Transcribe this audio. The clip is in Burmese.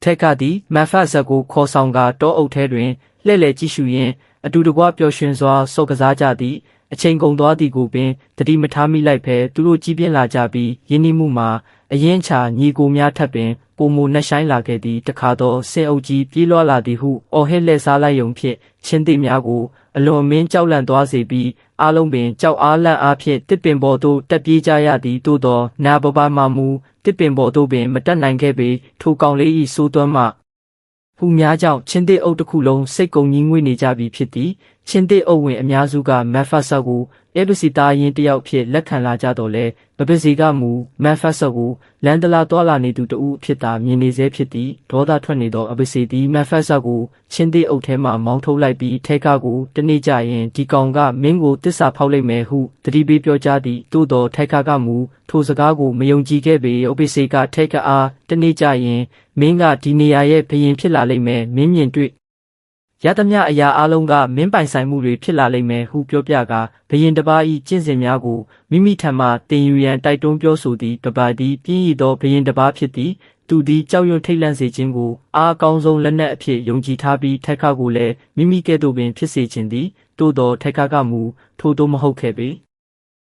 ထက်ကသည်မန်ဖတ်ဇက်ကိုခေါ်ဆောင်ကတောအုပ်ထဲတွင်လှည့်လည်ကြည့်ရှုရင်းအတူတကွပျော်ရွှင်စွာစော့ကစားကြသည်အချိန်ကုန်သွားသည်ကိုပင်တတိမထားမိလိုက်ဘဲသူတို့ကြီးပြင်းလာကြပြီးယင်းနှိမှုမှာအရင်ချာညီကိုများထပ်ပင်ပုံမနှက်ဆိုင်လာခဲ့သည်တခါတော့ဆင်အုပ်ကြီးပြေးလွှားလာသည်ဟုအော်ဟစ်လှည့်စားလိုက်ယုံဖြင့်ချင်းသိများကိုအလွန်မင်းကြောက်လန့်သွားစေပြီးအားလုံးပင်ကြောက်အားလန့်အားဖြင့်တစ်ပင်ပေါ်သို့တက်ပြေးကြရသည်သို့သောနာပပမှမူတစ်ပင်ပေါ်သို့ပင်မတက်နိုင်ခဲ့ပေထိုကောင်လေး၏စိုးသွမ်းမှဟူများကြောင့်ချင်းတစ်အုပ်တစ်ခုလုံးစိတ်ကုန်ကြီးငွေ့နေကြပြီဖြစ်သည်ချင်းတစ်အုပ်ဝင်အများစုကမန်ဖတ်ဆတ်ကိုအေပစီသားရင်တယောက်ဖြစ်လက်ခံလာကြတော့လဲမပစီကမူမန်ဖတ်ဆတ်ကိုလန်ဒလာတွာလာနေသူတဦးဖြစ်တာမြင်နေစေဖြစ်သည်ဒေါသထွက်နေသောအပစီသည်မန်ဖတ်ဆတ်ကိုချင်းတစ်အုပ်ထဲမှမောင်းထုတ်လိုက်ပြီးထဲကကိုတနေ့ကျရင်ဒီကောင်ကမင်းကိုတစ္ဆာဖောက်လိုက်မယ်ဟုတတိပေးပြောကြားသည်သို့တော်ထဲကမူထိုစကားကိုမယုံကြည်ခဲ့ပေအပစီကထဲကအားတနေ့ကျရင်မင်းကဒီနေရာရဲ့ဘရင်ဖြစ်လာလိမ့်မယ်မင်းမြင်တွေ့ရသမျှအရာအလုံးကမင်းပိုင်ဆိုင်မှုတွေဖြစ်လာလိမ့်မယ်ဟုပြောပြကဘရင်တစ်ပါး၏ကျင့်စဉ်များကိုမိမိထံမှတင်ယူရန်တိုက်တွန်းပြောဆိုသည်တပါးသည်ပြင်းရသောဘရင်တစ်ပါးဖြစ်သည်သူသည်ကြောက်ရွံ့ထိတ်လန့်စေခြင်းကိုအားအကောင်းဆုံးလက်နက်အဖြစ်ယုံကြည်ထားပြီးထက်ကကိုလည်းမိမိကဲ့သို့ပင်ဖြစ်စေခြင်းသည်သို့သောထက်ကမူထို့သို့မဟုတ်ခဲ့ပေ